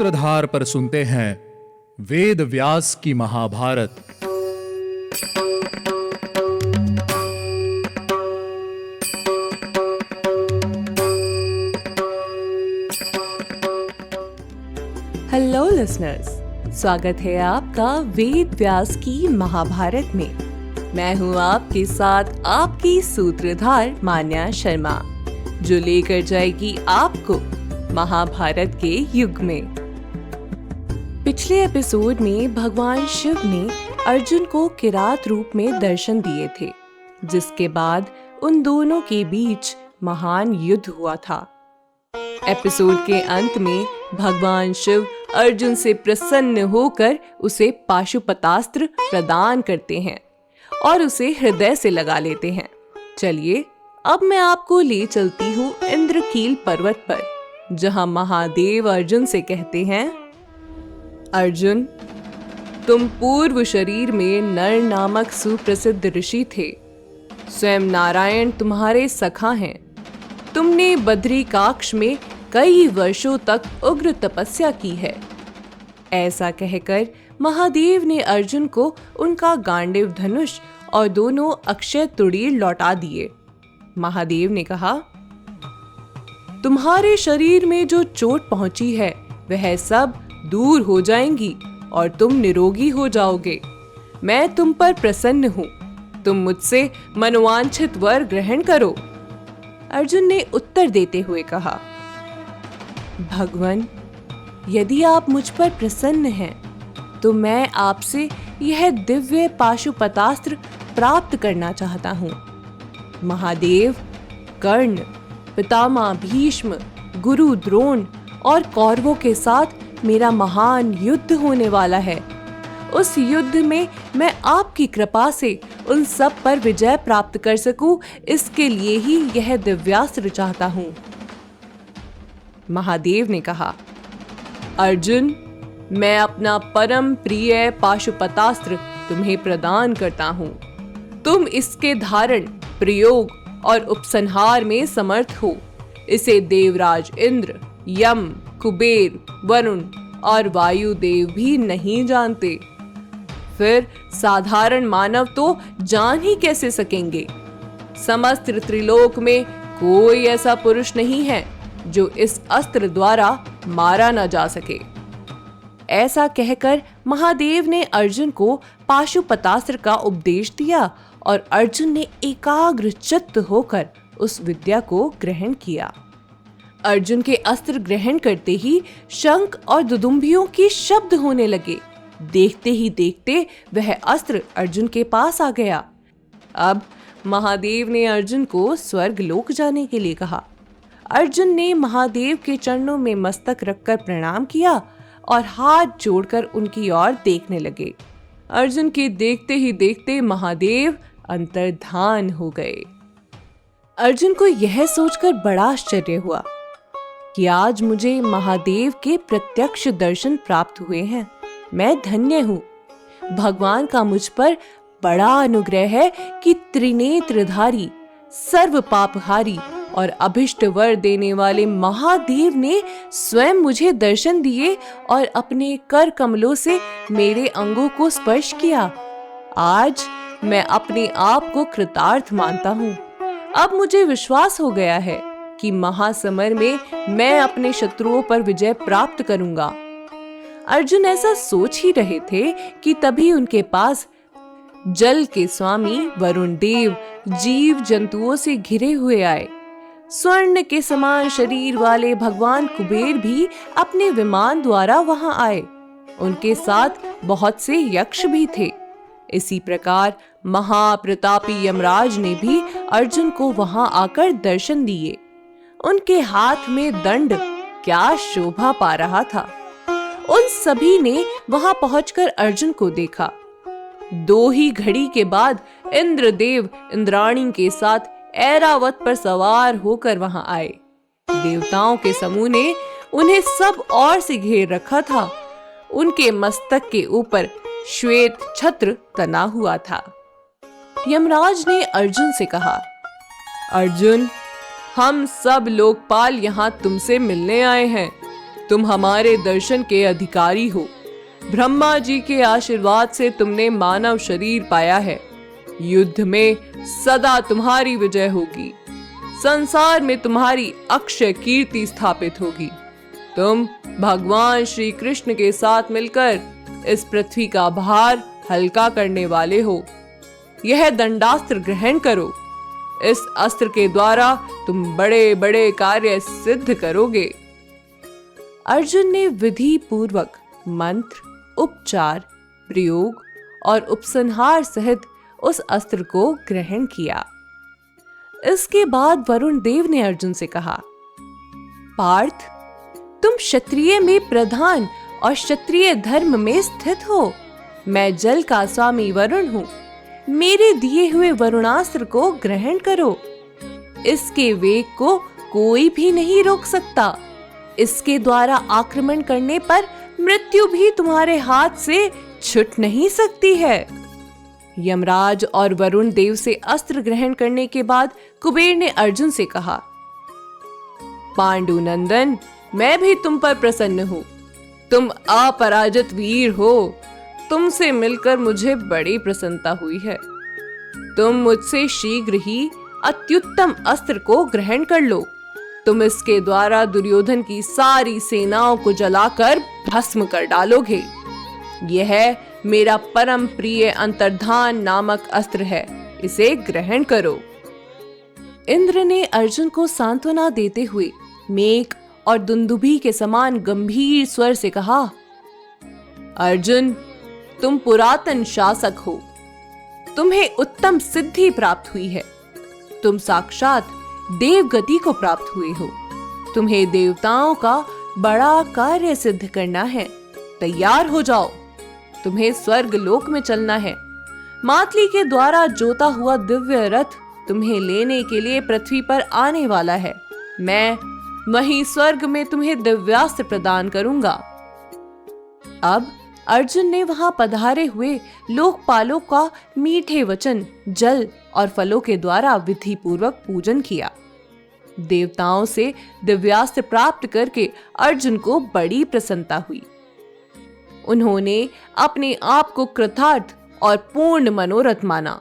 सूत्रधार पर सुनते हैं वेद व्यास की महाभारत। हेलो लिसनर्स, स्वागत है आपका वेद व्यास की महाभारत में। मैं हूँ आपके साथ आपकी सूत्रधार मान्या शर्मा, जो लेकर जाएगी आपको महाभारत के युग में। पिछले एपिसोड में भगवान शिव ने अर्जुन को किरात रूप में दर्शन दिए थे, जिसके बाद उन दोनों के बीच महान युद्ध हुआ था। एपिसोड के अंत में भगवान शिव अर्जुन से प्रसन्न होकर उसे पाशुपतास्त्र प्रदान करते हैं और उसे हृदय से लगा लेते हैं। चलिए अब मैं आपको ले चलती हूँ इंद्रकील पर्वत पर, जहाँ महादेव अर्जुन से कहते हैं, अर्जुन, तुम पूर्व शरीर में नर नामक सुप्रसिद्ध ऋषि थे। स्वयं नारायण तुम्हारे सखा हैं। तुमने बद्रिकाक्ष में कई वर्षों तक उग्र तपस्या की है। ऐसा कहकर महादेव ने अर्जुन को उनका गांडीव धनुष और दोनों अक्षय तुड़ीर लौटा दिए। महादेव ने कहा, तुम्हारे शरीर में जो चोट पहुंची है वह सब दूर हो जाएंगी और तुम निरोगी हो जाओगे। मैं तुम पर प्रसन्न हूँ। तुम मुझसे मनोवांछित वर ग्रहण करो। अर्जुन ने उत्तर देते हुए कहा, भगवान, यदि आप मुझ पर प्रसन्न हैं तो मैं आपसे यह दिव्य पाशुपतास्त्र प्राप्त करना चाहता हूँ। महादेव, कर्ण, पितामह भीष्म, गुरु द्रोण और कौरवों के साथ मेरा महान युद्ध होने वाला है। उस युद्ध में मैं आपकी कृपा से उन सब पर विजय प्राप्त कर सकूं, इसके लिए ही यह दिव्यास्त्र चाहता हूँ। महादेव ने कहा, अर्जुन, मैं अपना परम प्रिय पाशुपतास्त्र तुम्हें प्रदान करता हूँ। तुम इसके धारण, प्रयोग और उपसंहार में समर्थ हो। इसे देवराज इंद्र, यम, कुबेर, वरुण और वायुदेव भी नहीं जानते। फिर साधारण मानव तो जान ही कैसे सकेंगे। समस्त त्रिलोक में कोई ऐसा पुरुष नहीं है जो इस अस्त्र द्वारा मारा न जा सके। ऐसा कहकर महादेव ने अर्जुन को पाशुपतास्त्र का उपदेश दिया और अर्जुन ने एकाग्र चित्त होकर उस विद्या को ग्रहण किया। अर्जुन के अस्त्र ग्रहण करते ही शंख और दुदुम्बियों की शब्द होने लगे। देखते ही देखते वह अस्त्र अर्जुन के पास आ गया। अब महादेव ने अर्जुन को स्वर्ग लोक जाने के लिए कहा। अर्जुन ने महादेव के चरणों में मस्तक रखकर प्रणाम किया और हाथ जोड़कर उनकी ओर देखने लगे। अर्जुन के देखते ही देखते महादेव अंतर्धान हो गए। अर्जुन को यह सोचकर बड़ा आश्चर्य हुआ कि आज मुझे महादेव के प्रत्यक्ष दर्शन प्राप्त हुए हैं। मैं धन्य हूँ। भगवान का मुझ पर बड़ा अनुग्रह है कि त्रिनेत्रधारी, सर्व पापहारी और अभिष्ट वर देने वाले महादेव ने स्वयं मुझे दर्शन दिए और अपने कर कमलों से मेरे अंगों को स्पर्श किया। आज मैं अपने आप को कृतार्थ मानता हूँ। अब मुझे विश्वास हो गया है कि महासमर में मैं अपने शत्रुओं पर विजय प्राप्त करूंगा। अर्जुन ऐसा सोच ही रहे थे कि तभी उनके पास जल के स्वामी वरुण देव जीव जंतुओं से घिरे हुए आए। स्वर्ण के समान शरीर वाले भगवान कुबेर भी अपने विमान द्वारा वहां आए। उनके साथ बहुत से यक्ष भी थे। इसी प्रकार महाप्रतापी यमराज ने भी अर्जुन को वहां आकर दर्शन दिए। उनके हाथ में दंड क्या शोभा पा रहा था। उन सभी ने वहां पहुंचकर अर्जुन को देखा। दो ही घड़ी के बाद इंद्रदेव इंद्राणी के साथ ऐरावत पर सवार होकर वहां आए। देवताओं के समूह ने उन्हें सब ओर से घेर रखा था। उनके मस्तक के ऊपर श्वेत छत्र तना हुआ था। यमराज ने अर्जुन से कहा, अर्जुन, हम सब लोकपाल यहाँ तुमसे मिलने आए हैं। तुम हमारे दर्शन के अधिकारी हो। ब्रह्मा जी के आशीर्वाद से तुमने मानव शरीर पाया है। युद्ध में सदा तुम्हारी विजय होगी। संसार में तुम्हारी अक्षय कीर्ति स्थापित होगी। तुम भगवान श्री कृष्ण के साथ मिलकर इस पृथ्वी का भार हल्का करने वाले हो। यह दंडास्त्र ग्रहण करो। इस अस्त्र के द्वारा तुम बड़े बड़े कार्य सिद्ध करोगे। अर्जुन ने विधि पूर्वक मंत्र, उपचार, प्रयोग और उपसंहार सहित उस अस्त्र को ग्रहण किया। इसके बाद वरुण देव ने अर्जुन से कहा, पार्थ, तुम क्षत्रिय में प्रधान और क्षत्रिय धर्म में स्थित हो। मैं जल का स्वामी वरुण हूँ। मेरे दिए हुए वरुणास्त्र को ग्रहण करो। इसके वेग को कोई भी नहीं रोक सकता। इसके द्वारा आक्रमण करने पर मृत्यु भी तुम्हारे हाथ से छूट नहीं सकती है। यमराज और वरुण देव से अस्त्र ग्रहण करने के बाद कुबेर ने अर्जुन से कहा, पांडुनंदन, मैं भी तुम पर प्रसन्न हूँ। तुम अपराजित वीर हो। तुमसे मिलकर मुझे बड़ी प्रसन्नता हुई है। तुम मुझसे शीघ्र ही अत्युत्तम अस्त्र को ग्रहण कर लो। तुम इसके द्वारा दुर्योधन की सारी सेनाओं को जलाकर भस्म कर डालोगे। यह मेरा परम प्रिय अंतर्धान नामक अस्त्र है। इसे ग्रहण करो। इंद्र ने अर्जुन को सांत्वना देते हुए मेघ और दुंदुभी के समान गंभीर स्वर से कहा, अर्जुन, तुम पुरातन शासक हो। तुम्हें उत्तम सिद्धि प्राप्त हुई है। तुम साक्षात देव गति को प्राप्त हुए हो। तुम्हें देवताओं का बड़ा कार्य सिद्ध करना है। तैयार हो जाओ। तुम्हें स्वर्ग लोक में चलना है। मातली के द्वारा जोता हुआ दिव्य रथ तुम्हें लेने के लिए पृथ्वी पर आने वाला है। मैं वहीं स्वर्ग में तुम्हें दिव्यास्त्र प्रदान करूंगा। अब अर्जुन ने वहां पधारे हुए लोकपालों का मीठे वचन, जल और फलों के द्वारा विधि पूर्वक पूजन किया। देवताओं से दिव्यास्त्र प्राप्त करके अर्जुन को बड़ी प्रसन्नता हुई। उन्होंने अपने आप को कृतार्थ और पूर्ण मनोरथ माना।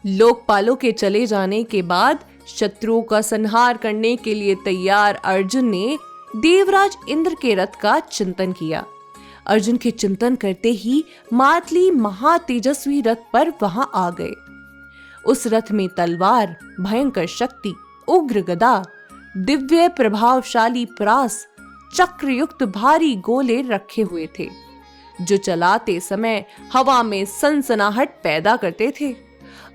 लोकपालों के चले जाने के बाद शत्रुओं का संहार करने के लिए तैयार अर्जुन ने देवराज इंद्र के रथ का चिंतन किया। अर्जुन के चिंतन करते ही मातली महातेजस्वी रथ पर वहां आ गए। उस रथ में तलवार, भयंकर शक्ति, उग्र गदा, दिव्य प्रभावशाली प्रास, चक्रयुक्त भारी गोले रखे हुए थे, जो चलाते समय हवा में सनसनाहट पैदा करते थे।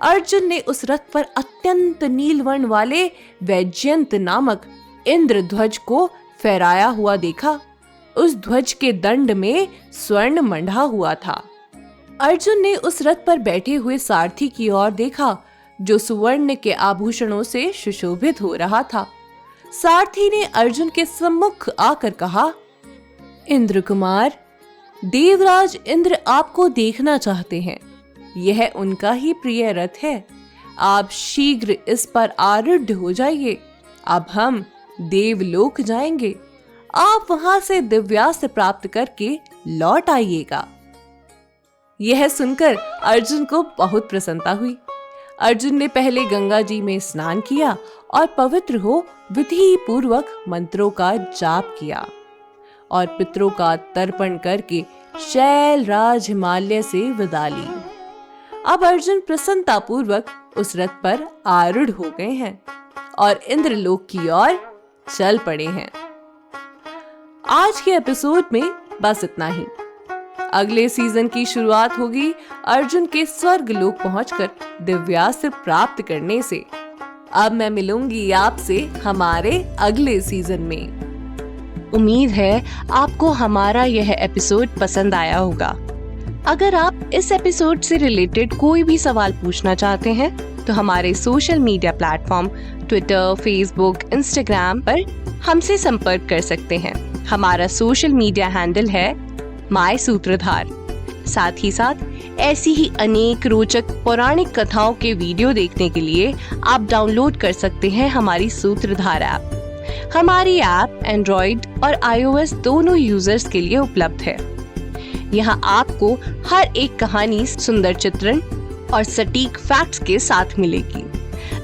अर्जुन ने उस रथ पर अत्यंत नीलवर्ण वाले वैजयंत नामक इंद्र ध्वज को फहराया हुआ देखा। उस ध्वज के दंड में स्वर्ण मंडा हुआ था। अर्जुन ने उस रथ पर बैठे हुए सारथी की ओर देखा, जो सुवर्ण के आभूषणों से सुशोभित हो रहा था। सारथी ने अर्जुन के सम्मुख आकर कहा, इंद्र कुमार, देवराज इंद्र आपको देखना चाहते हैं। यह उनका ही प्रिय रथ है। आप शीघ्र इस पर आरूढ़ हो जाइए। अब हम देवलोक जाएंगे। आप वहां से दिव्यास्त्र प्राप्त करके लौट आइएगा। यह सुनकर अर्जुन को बहुत प्रसन्नता हुई। अर्जुन ने पहले गंगा जी में स्नान किया और पवित्र हो विधि पूर्वक मंत्रों का जाप किया और पितरों का तर्पण करके शैलराज हिमालय से विदा ली। अब अर्जुन प्रसन्नता पूर्वक उस रथ पर आरूढ़ हो गए हैं और इंद्रलोक की ओर चल पड़े हैं। आज के एपिसोड में बस इतना ही। अगले सीजन की शुरुआत होगी अर्जुन के स्वर्ग लोक पहुंचकर दिव्यास्त्र प्राप्त करने से। अब मैं मिलूंगी आपसे हमारे अगले सीजन में। उम्मीद है आपको हमारा यह एपिसोड पसंद आया होगा। अगर आप इस एपिसोड से रिलेटेड कोई भी सवाल पूछना चाहते हैं तो हमारे social media platform Twitter, Facebook, Instagram पर हमसे संपर्क कर सकते हैं। हमारा सोशल मीडिया हैंडल है माय सूत्रधार। साथ ही साथ ऐसी ही अनेक रोचक पौराणिक कथाओं के वीडियो देखने के लिए आप डाउनलोड कर सकते हैं हमारी सूत्रधार ऐप। हमारी ऐप एंड्रॉइड और iOS दोनों यूजर्स के लिए उपलब्ध है। यहाँ आपको हर एक कहानी सुंदर चित्रण और सटीक फैक्ट्स के साथ मिलेगी।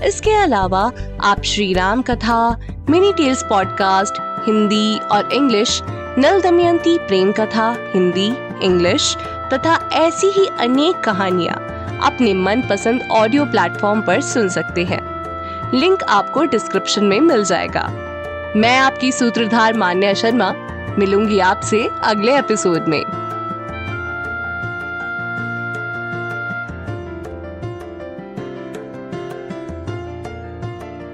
इसके अलावा आप श्री राम कथा, मिनी टेल्स पॉडकास्ट हिंदी और इंग्लिश, नल दमयंती प्रेम कथा हिंदी, इंग्लिश तथा ऐसी ही अनेक कहानियाँ अपने मनपसंद ऑडियो प्लेटफॉर्म पर सुन सकते हैं। लिंक आपको डिस्क्रिप्शन में मिल जाएगा। मैं आपकी सूत्रधार मान्या शर्मा मिलूंगी आपसे अगले एपिसोड में।